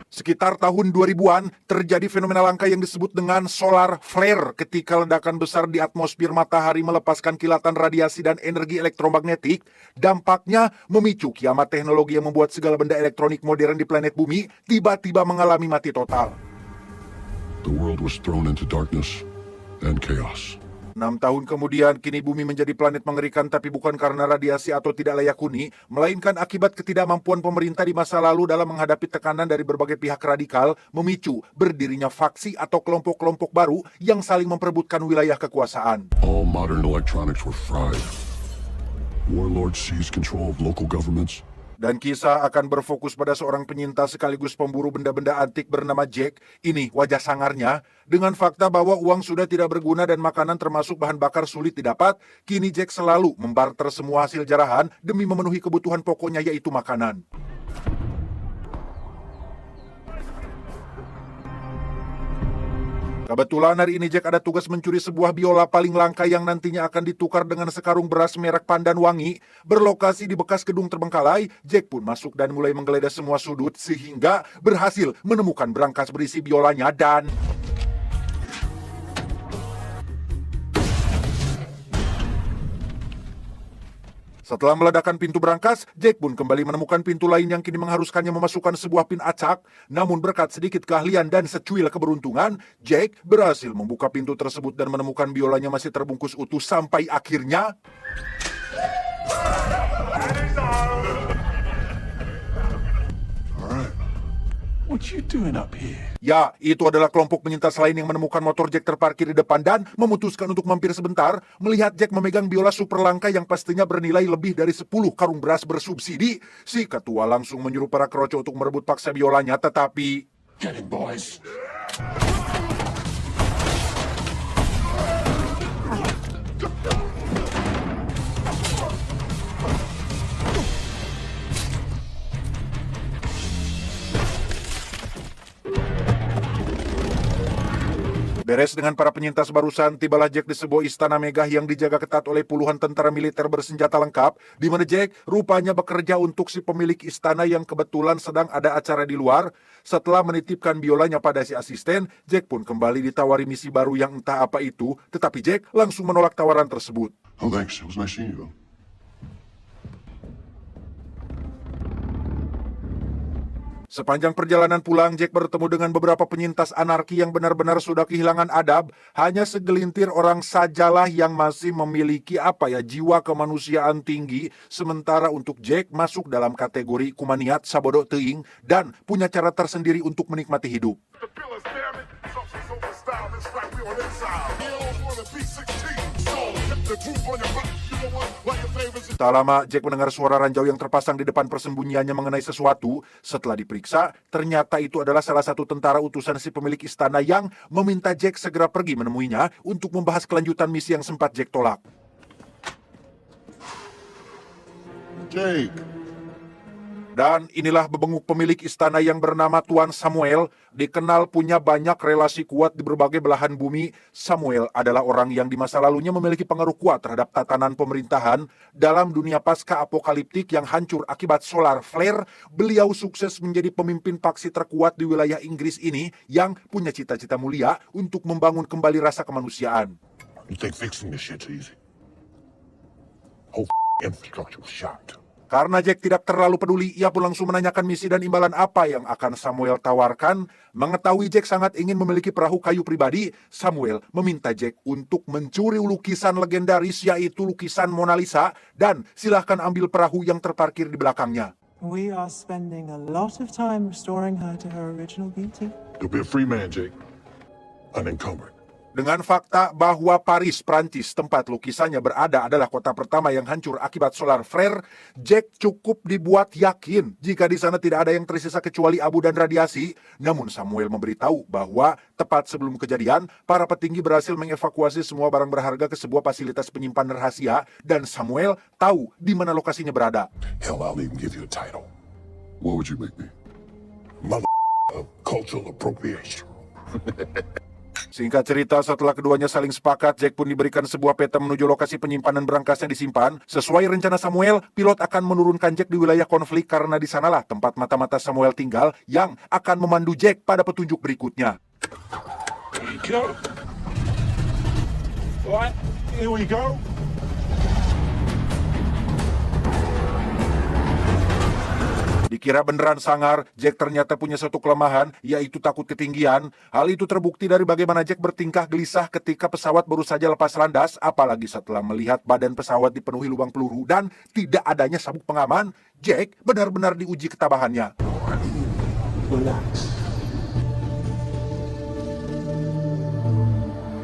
Sekitar tahun 2000-an, terjadi fenomena langka yang disebut dengan solar flare ketika ledakan besar di atmosfer matahari melepaskan kilatan radiasi dan energi elektromagnetik. Dampaknya memicu kiamat teknologi yang membuat segala benda elektronik modern di planet bumi tiba-tiba mengalami mati total. The world was thrown into darkness and chaos. 6 tahun kemudian, kini bumi menjadi planet mengerikan, tapi bukan karena radiasi atau tidak layak huni, melainkan akibat ketidakmampuan pemerintah di masa lalu dalam menghadapi tekanan dari berbagai pihak radikal, memicu berdirinya faksi atau kelompok-kelompok baru yang saling memperebutkan wilayah kekuasaan. All modern electronics were fried. Warlords seized control of local governments. Dan kisah akan berfokus pada seorang penyintas sekaligus pemburu benda-benda antik bernama Jack. Ini wajah sangarnya. Dengan fakta bahwa uang sudah tidak berguna dan makanan termasuk bahan bakar sulit didapat, kini Jack selalu membarter semua hasil jarahan demi memenuhi kebutuhan pokoknya, yaitu makanan. Kebetulan hari ini Jack ada tugas mencuri sebuah biola paling langka yang nantinya akan ditukar dengan sekarung beras merek Pandan Wangi. Berlokasi di bekas gedung terbengkalai, Jack pun masuk dan mulai menggeledah semua sudut sehingga berhasil menemukan berangkas berisi biolanya dan... Setelah meledakkan pintu berangkas, Jack pun kembali menemukan pintu lain yang kini mengharuskannya memasukkan sebuah pin acak. Namun berkat sedikit keahlian dan secuil keberuntungan, Jack berhasil membuka pintu tersebut dan menemukan biolanya masih terbungkus utuh sampai akhirnya... What you doing up here? Ya, itu adalah kelompok penyintas lain yang menemukan motor Jack terparkir di depan dan memutuskan untuk mampir sebentar. Melihat Jack memegang biola super langka yang pastinya bernilai lebih dari 10 karung beras bersubsidi, si ketua langsung menyuruh para keroco untuk merebut paksa biolanya, tetapi... Get him, boys. Beres dengan para penyintas barusan, tibalah Jack di sebuah istana megah yang dijaga ketat oleh puluhan tentara militer bersenjata lengkap, di mana Jack rupanya bekerja untuk si pemilik istana yang kebetulan sedang ada acara di luar. Setelah menitipkan biolanya pada si asisten, Jack pun kembali ditawari misi baru yang entah apa itu, tetapi Jack langsung menolak tawaran tersebut. Oh, thanks. It was nice seeing you, though. Sepanjang perjalanan pulang, Jack bertemu dengan beberapa penyintas anarki yang benar-benar sudah kehilangan adab. Hanya segelintir orang sajalah yang masih memiliki jiwa kemanusiaan tinggi. Sementara untuk Jack masuk dalam kategori kumaniat sabodok teuing dan punya cara tersendiri untuk menikmati hidup. Tak lama, Jack mendengar suara ranjau yang terpasang di depan persembunyiannya mengenai sesuatu. Setelah diperiksa, ternyata itu adalah salah satu tentara utusan si pemilik istana yang meminta Jack segera pergi menemuinya untuk membahas kelanjutan misi yang sempat Jack tolak. Jake. Dan inilah bebenguk pemilik istana yang bernama Tuan Samuel. Dikenal punya banyak relasi kuat di berbagai belahan bumi. Samuel adalah orang yang di masa lalunya memiliki pengaruh kuat terhadap tatanan pemerintahan. Dalam dunia pasca apokaliptik yang hancur akibat solar flare, beliau sukses menjadi pemimpin faksi terkuat di wilayah Inggris ini yang punya cita-cita mulia untuk membangun kembali rasa kemanusiaan. You think fixing this shit's easy? Whole infrastructure was shot. Karena Jack tidak terlalu peduli, ia pun langsung menanyakan misi dan imbalan apa yang akan Samuel tawarkan. Mengetahui Jack sangat ingin memiliki perahu kayu pribadi, Samuel meminta Jack untuk mencuri lukisan legendaris, yaitu lukisan Mona Lisa, dan silahkan ambil perahu yang terparkir di belakangnya. We are spending a lot of time restoring her to her original beauty. You'll be a free man, Jake. Unencumbered. Dengan fakta bahwa Paris, Prancis, tempat lukisannya berada adalah kota pertama yang hancur akibat solar flare, Jack cukup dibuat yakin jika di sana tidak ada yang tersisa kecuali abu dan radiasi. Namun Samuel memberitahu bahwa tepat sebelum kejadian, para petinggi berhasil mengevakuasi semua barang berharga ke sebuah fasilitas penyimpan rahasia dan Samuel tahu di mana lokasinya berada. Hell, I'll even give you a title. What would you make me? Mother of cultural appropriation. Singkat cerita, setelah keduanya saling sepakat, Jack pun diberikan sebuah peta menuju lokasi penyimpanan berangkas yang disimpan. Sesuai rencana Samuel, pilot akan menurunkan Jack di wilayah konflik karena di sanalah tempat mata-mata Samuel tinggal yang akan memandu Jack pada petunjuk berikutnya. Go. Right, here we go. Dikira beneran sangar, Jack ternyata punya satu kelemahan, yaitu takut ketinggian. Hal itu terbukti dari bagaimana Jack bertingkah gelisah ketika pesawat baru saja lepas landas, apalagi setelah melihat badan pesawat dipenuhi lubang peluru dan tidak adanya sabuk pengaman. Jack benar-benar diuji ketabahannya. Relax.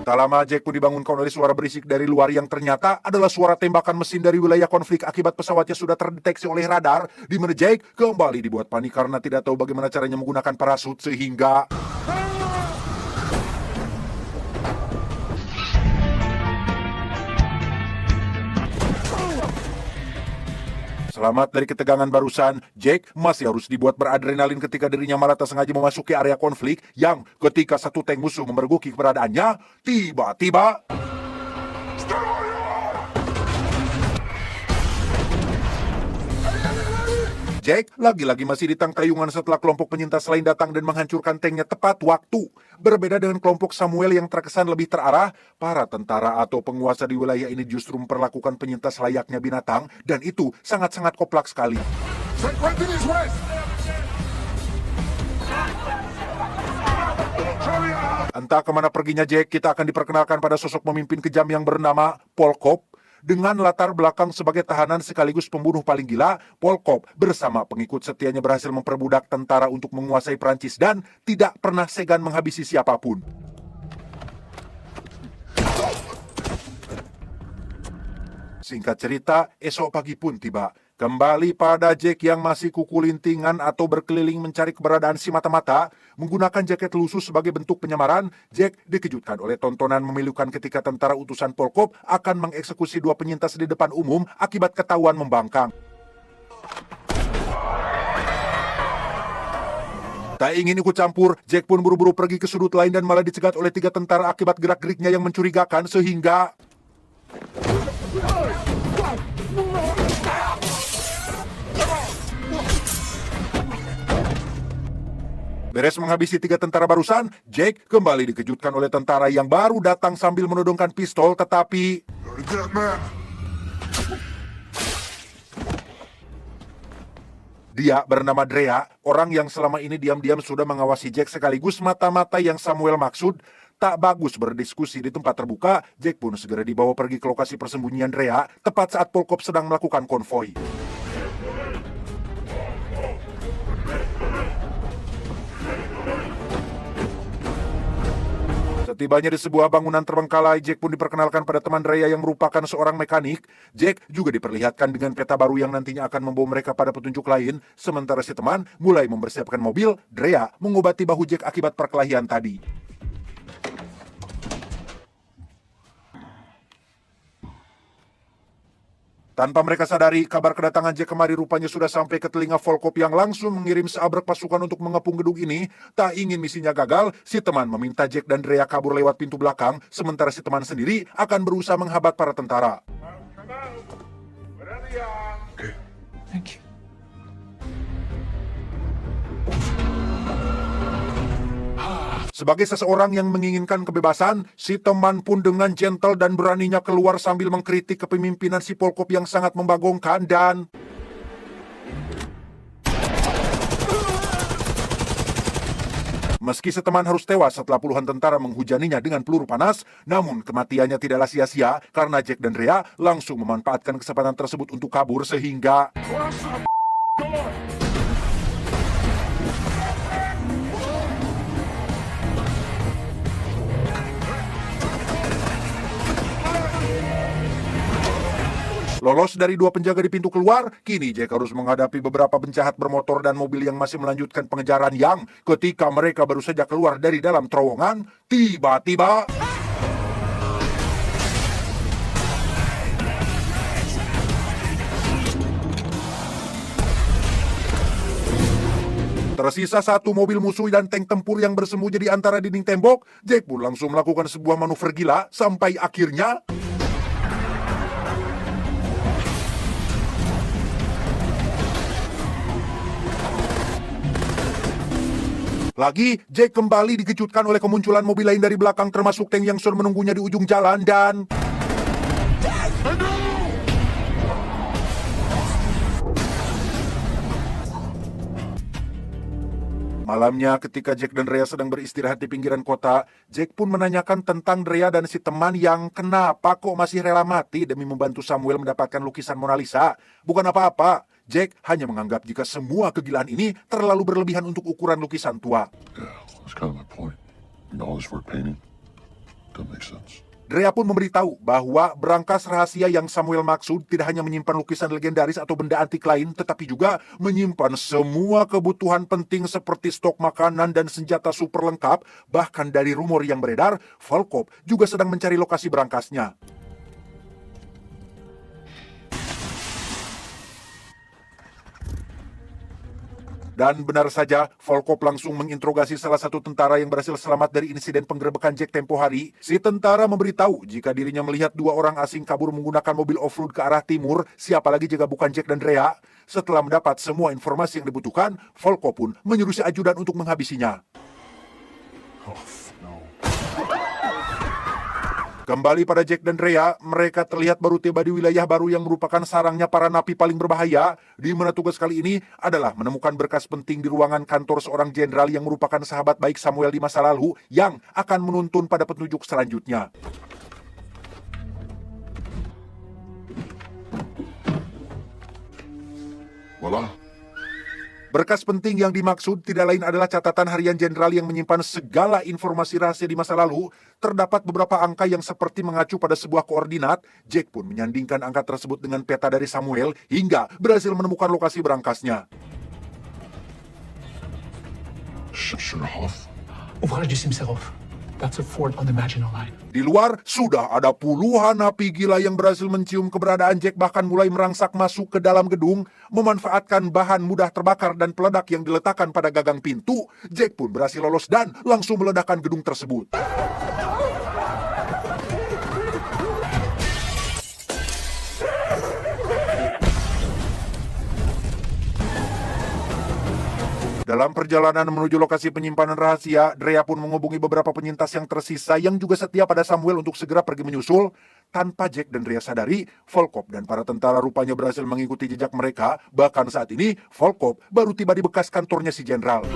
Tak lama, Jack pun dibangunkan oleh suara berisik dari luar yang ternyata adalah suara tembakan mesin dari wilayah konflik akibat pesawatnya sudah terdeteksi oleh radar, di mana Jack kembali dibuat panik karena tidak tahu bagaimana caranya menggunakan parasut sehingga... Selamat dari ketegangan barusan, Jack masih harus dibuat beradrenalin ketika dirinya malah tak sengaja memasuki area konflik yang ketika satu tank musuh memergoki keberadaannya, tiba-tiba... Jack lagi-lagi masih ditangtayungan setelah kelompok penyintas lain datang dan menghancurkan tanknya tepat waktu. Berbeda dengan kelompok Samuel yang terkesan lebih terarah, para tentara atau penguasa di wilayah ini justru memperlakukan penyintas layaknya binatang, dan itu sangat-sangat koplak sekali. Entah kemana perginya Jack, kita akan diperkenalkan pada sosok pemimpin kejam yang bernama Paul Cobb. Dengan latar belakang sebagai tahanan sekaligus pembunuh paling gila, Paul Cobb bersama pengikut setianya berhasil memperbudak tentara untuk menguasai Prancis dan tidak pernah segan menghabisi siapapun. Singkat cerita, esok pagi pun tiba. Kembali pada Jack yang masih kuku lintingan atau berkeliling mencari keberadaan si mata-mata, menggunakan jaket lusuh sebagai bentuk penyamaran, Jack dikejutkan oleh tontonan memilukan ketika tentara utusan Paul Cobb akan mengeksekusi dua penyintas di depan umum akibat ketahuan membangkang. Tak ingin ikut campur, Jack pun buru-buru pergi ke sudut lain dan malah dicegat oleh 3 tentara akibat gerak-geriknya yang mencurigakan sehingga... Beres menghabisi 3 tentara barusan, Jack kembali dikejutkan oleh tentara yang baru datang sambil menodongkan pistol, tetapi... Dia bernama Drea, orang yang selama ini diam-diam sudah mengawasi Jack sekaligus mata-mata yang Samuel maksud. Tak bagus berdiskusi di tempat terbuka, Jack pun segera dibawa pergi ke lokasi persembunyian Drea, tepat saat Paul Cobb sedang melakukan konvoi. Setibanya di sebuah bangunan terbengkalai, Jack pun diperkenalkan pada teman Drea yang merupakan seorang mekanik. Jack juga diperlihatkan dengan peta baru yang nantinya akan membawa mereka pada petunjuk lain. Sementara si teman mulai mempersiapkan mobil, Drea mengobati bahu Jack akibat perkelahian tadi. Tanpa mereka sadari, kabar kedatangan Jack kemari rupanya sudah sampai ke telinga Paul Cobb yang langsung mengirim seabrek pasukan untuk mengepung gedung ini. Tak ingin misinya gagal, si teman meminta Jack dan Drea kabur lewat pintu belakang, sementara si teman sendiri akan berusaha menghambat para tentara. Thank you. Sebagai seseorang yang menginginkan kebebasan, si teman pun dengan gentle dan beraninya keluar sambil mengkritik kepemimpinan si Paul Cobb yang sangat membagongkan dan... Meski seteman harus tewas setelah puluhan tentara menghujaninya dengan peluru panas, namun kematiannya tidaklah sia-sia karena Jack dan Drea langsung memanfaatkan kesempatan tersebut untuk kabur sehingga... Lolos dari 2 penjaga di pintu keluar, kini Jack harus menghadapi beberapa penjahat bermotor dan mobil yang masih melanjutkan pengejaran yang ketika mereka baru saja keluar dari dalam terowongan, tiba-tiba... Tersisa satu mobil musuh dan tank tempur yang bersembunyi di antara dinding tembok. Jack pun langsung melakukan sebuah manuver gila sampai akhirnya lagi, Jack kembali dikejutkan oleh kemunculan mobil lain dari belakang termasuk tank yang sudah menunggunya di ujung jalan dan... Malamnya ketika Jack dan Rhea sedang beristirahat di pinggiran kota, Jack pun menanyakan tentang Rhea dan si teman yang kenapa kok masih rela mati demi membantu Samuel mendapatkan lukisan Mona Lisa. Bukan apa-apa, Jack hanya menganggap jika semua kegilaan ini terlalu berlebihan untuk ukuran lukisan tua. Yeah, that's kind of my point. All this work painting, doesn't make sense. Rhea pun memberitahu bahwa berangkas rahasia yang Samuel maksud tidak hanya menyimpan lukisan legendaris atau benda antik lain, tetapi juga menyimpan semua kebutuhan penting seperti stok makanan dan senjata super lengkap. Bahkan dari rumor yang beredar, Volkov juga sedang mencari lokasi berangkasnya. Dan benar saja, Volkov langsung menginterogasi salah satu tentara yang berhasil selamat dari insiden penggerebekan Jack tempo hari. Si tentara memberitahu jika dirinya melihat dua orang asing kabur menggunakan mobil off-road ke arah timur, siapa lagi jika bukan Jack dan Rhea. Setelah mendapat semua informasi yang dibutuhkan, Volkov pun menyuruh si ajudan untuk menghabisinya. Oh, no. Kembali pada Jack dan Rhea, mereka terlihat baru tiba di wilayah baru yang merupakan sarangnya para napi paling berbahaya, di mana tugas kali ini adalah menemukan berkas penting di ruangan kantor seorang jenderal yang merupakan sahabat baik Samuel di masa lalu, yang akan menuntun pada petunjuk selanjutnya. Voila. Berkas penting yang dimaksud tidak lain adalah catatan harian jenderal yang menyimpan segala informasi rahasia di masa lalu. Terdapat beberapa angka yang seperti mengacu pada sebuah koordinat. Jack pun menyandingkan angka tersebut dengan peta dari Samuel hingga berhasil menemukan lokasi berangkasnya. Sherhoff? Ouvrage de Simserov. That's a fort on the Maginot Line. Di luar, sudah ada puluhan napi gila yang berhasil mencium keberadaan Jack, bahkan mulai merangsak masuk ke dalam gedung, memanfaatkan bahan mudah terbakar dan peledak yang diletakkan pada gagang pintu. Jack pun berhasil lolos dan langsung meledakkan gedung tersebut. Dalam perjalanan menuju lokasi penyimpanan rahasia, Rhea pun menghubungi beberapa penyintas yang tersisa yang juga setia pada Samuel untuk segera pergi menyusul. Tanpa Jack dan Rhea sadari, Volkov dan para tentara rupanya berhasil mengikuti jejak mereka. Bahkan saat ini, Volkov baru tiba di bekas kantornya si jenderal.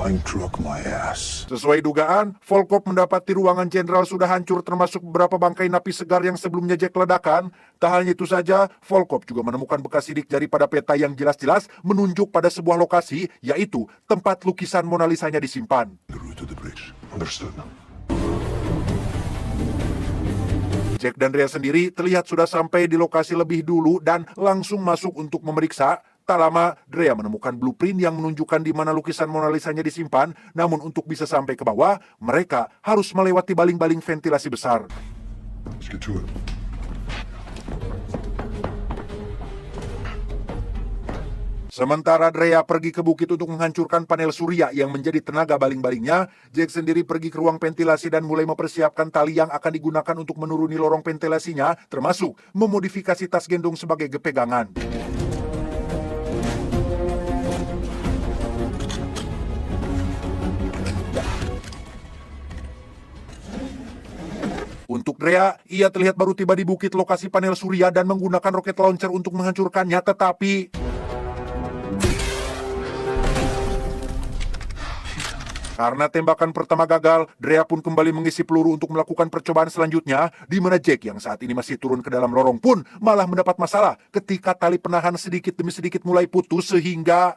Flying truck my ass. Sesuai dugaan, Volkov mendapati ruangan jenderal sudah hancur termasuk beberapa bangkai napi segar yang sebelumnya Jack ledakan. Tak hanya itu saja, Volkov juga menemukan bekas sidik jari pada peta yang jelas-jelas menunjuk pada sebuah lokasi, yaitu tempat lukisan Mona Lisa-nya disimpan. The route to the bridge. Understood. Jack dan Rhea sendiri terlihat sudah sampai di lokasi lebih dulu dan langsung masuk untuk memeriksa. Tak lama, Rhea menemukan blueprint yang menunjukkan di mana lukisan Mona Lisa-nya disimpan. Namun untuk bisa sampai ke bawah, mereka harus melewati baling-baling ventilasi besar. Let's get to it. Sementara Rhea pergi ke bukit untuk menghancurkan panel surya yang menjadi tenaga baling-balingnya, Jack sendiri pergi ke ruang ventilasi dan mulai mempersiapkan tali yang akan digunakan untuk menuruni lorong ventilasinya, termasuk memodifikasi tas gendong sebagai pegangan. Untuk Rhea, ia terlihat baru tiba di bukit lokasi panel surya dan menggunakan roket launcher untuk menghancurkannya, tetapi karena tembakan pertama gagal, Rhea pun kembali mengisi peluru untuk melakukan percobaan selanjutnya, di mana Jack yang saat ini masih turun ke dalam lorong pun malah mendapat masalah ketika tali penahan sedikit demi sedikit mulai putus sehingga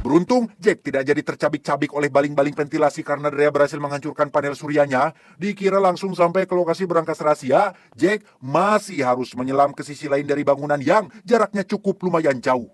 beruntung, Jack tidak jadi tercabik-cabik oleh baling-baling ventilasi karena Rhea berhasil menghancurkan panel suryanya. Dikira langsung sampai ke lokasi berangkas rahasia, Jack masih harus menyelam ke sisi lain dari bangunan yang jaraknya cukup lumayan jauh.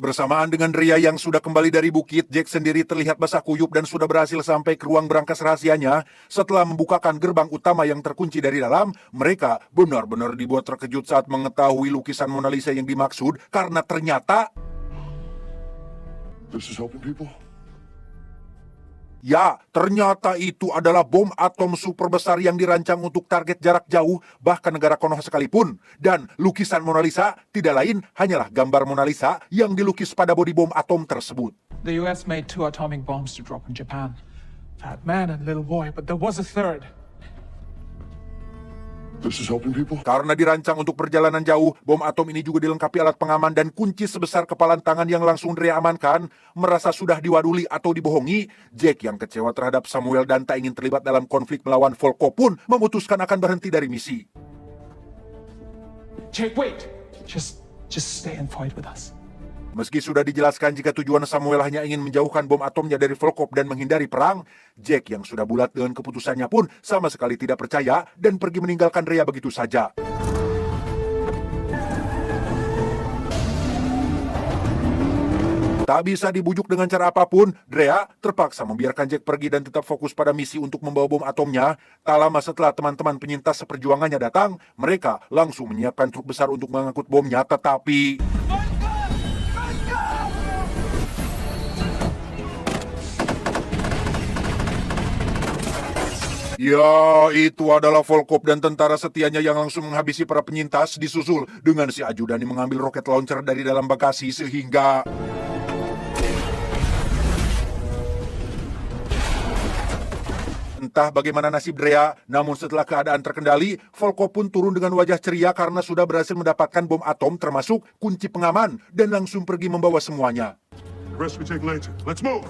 Bersamaan dengan Drea yang sudah kembali dari bukit, Jack sendiri terlihat basah kuyup dan sudah berhasil sampai ke ruang berangkas rahasianya. Setelah membukakan gerbang utama yang terkunci dari dalam, mereka benar-benar dibuat terkejut saat mengetahui lukisan Mona Lisa yang dimaksud, karena ternyata This is helping people? ya, ternyata itu adalah bom atom super besar yang dirancang untuk target jarak jauh, bahkan negara Konoha sekalipun. Dan lukisan Mona Lisa tidak lain hanyalah gambar Mona Lisa yang dilukis pada bodi bom atom tersebut. The US made 2 atomic bombs to drop in Japan. Fat man and little boy, but there was a third. This is helping people? Karena dirancang untuk perjalanan jauh, bom atom ini juga dilengkapi alat pengaman dan kunci sebesar kepalan tangan yang langsung Drea amankan. Merasa sudah diwaduli atau dibohongi, Jack yang kecewa terhadap Samuel dan tak ingin terlibat dalam konflik melawan Volkov pun memutuskan akan berhenti dari misi. Jake, wait! Just stay and fight with us. Meski sudah dijelaskan jika tujuan Samuel hanya ingin menjauhkan bom atomnya dari Volkov dan menghindari perang, Jack yang sudah bulat dengan keputusannya pun sama sekali tidak percaya dan pergi meninggalkan Drea begitu saja. Tak bisa dibujuk dengan cara apapun, Drea terpaksa membiarkan Jack pergi dan tetap fokus pada misi untuk membawa bom atomnya. Tak lama setelah teman-teman penyintas seperjuangannya datang, mereka langsung menyiapkan truk besar untuk mengangkut bomnya, tetapi ya, itu adalah Volkov dan tentara setianya yang langsung menghabisi para penyintas, disusul dengan si ajudan yang mengambil roket launcher dari dalam bagasi sehingga entah bagaimana nasib Drea, namun setelah keadaan terkendali, Volkov pun turun dengan wajah ceria karena sudah berhasil mendapatkan bom atom termasuk kunci pengaman dan langsung pergi membawa semuanya. The rest we take later. Let's move!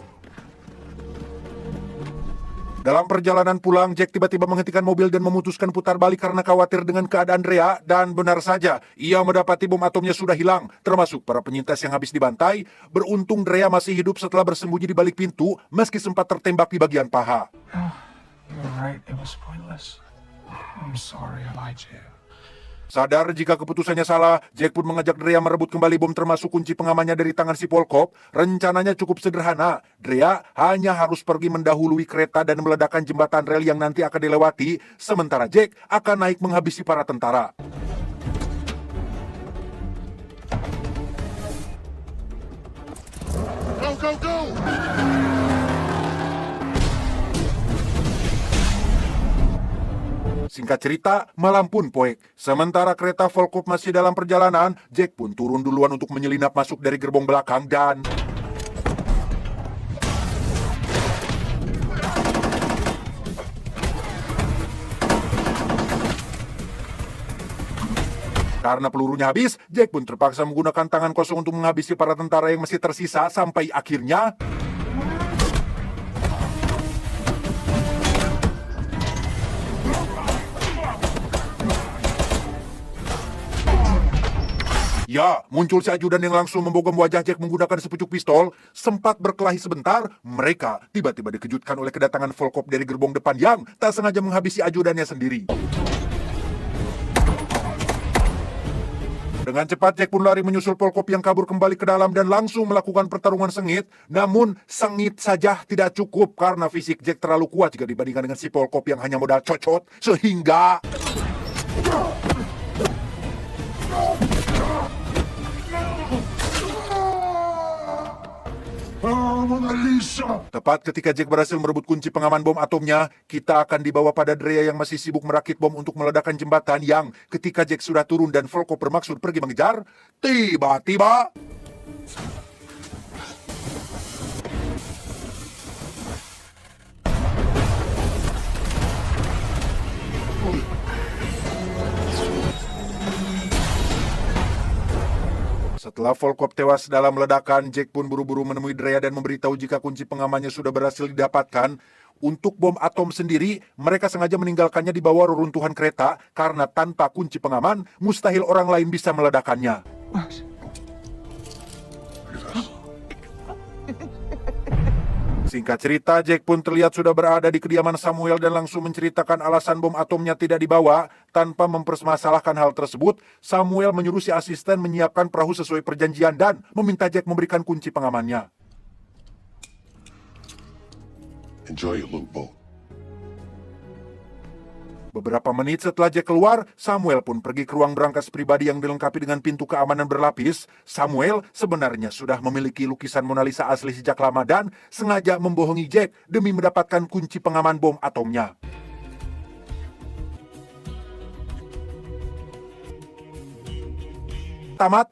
Dalam perjalanan pulang, Jack tiba-tiba menghentikan mobil dan memutuskan putar balik karena khawatir dengan keadaan Drea, dan benar saja, ia mendapati bom atomnya sudah hilang, termasuk para penyintas yang habis dibantai. Beruntung Drea masih hidup setelah bersembunyi di balik pintu, meski sempat tertembak di bagian paha. You're right, it was pointless. I'm sorry I lied to you. Sadar jika keputusannya salah, Jack pun mengajak Drea merebut kembali bom termasuk kunci pengamannya dari tangan si Volkov. Rencananya cukup sederhana. Drea hanya harus pergi mendahului kereta dan meledakkan jembatan rel yang nanti akan dilewati, sementara Jack akan naik menghabisi para tentara. Go, go, go! Singkat cerita, malam pun poek. Sementara kereta Volkov masih dalam perjalanan, Jack pun turun duluan untuk menyelinap masuk dari gerbong belakang dan karena pelurunya habis, Jack pun terpaksa menggunakan tangan kosong untuk menghabisi para tentara yang masih tersisa sampai akhirnya ya, muncul si ajudan yang langsung membogam wajah Jack menggunakan sepucuk pistol. Sempat berkelahi sebentar, mereka tiba-tiba dikejutkan oleh kedatangan Volkov dari gerbong depan yang tak sengaja menghabisi ajudannya sendiri. Dengan cepat, Jack pun lari menyusul Volkov yang kabur kembali ke dalam dan langsung melakukan pertarungan sengit. Namun, sengit saja tidak cukup karena fisik Jack terlalu kuat jika dibandingkan dengan si Volkov yang hanya modal cocot, sehingga Mona Lisa! tepat ketika Jack berhasil merebut kunci pengaman bom atomnya, kita akan dibawa pada Drea yang masih sibuk merakit bom untuk meledakkan jembatan yang ketika Jack sudah turun dan Volkov bermaksud pergi mengejar, tiba-tiba setelah Volkov tewas dalam ledakan, Jack pun buru-buru menemui Drea dan memberitahu jika kunci pengamannya sudah berhasil didapatkan. Untuk bom atom sendiri, mereka sengaja meninggalkannya di bawah reruntuhan kereta karena tanpa kunci pengaman, mustahil orang lain bisa meledakannya. Singkat cerita, Jack pun terlihat sudah berada di kediaman Samuel dan langsung menceritakan alasan bom atomnya tidak dibawa. Tanpa mempermasalahkan hal tersebut, Samuel menyuruh si asisten menyiapkan perahu sesuai perjanjian dan meminta Jack memberikan kunci pengamannya. Enjoy your little boat. Beberapa menit setelah Jack keluar, Samuel pun pergi ke ruang berangkas pribadi yang dilengkapi dengan pintu keamanan berlapis. Samuel sebenarnya sudah memiliki lukisan Mona Lisa asli sejak lama dan sengaja membohongi Jack demi mendapatkan kunci pengaman bom atomnya. Tamat.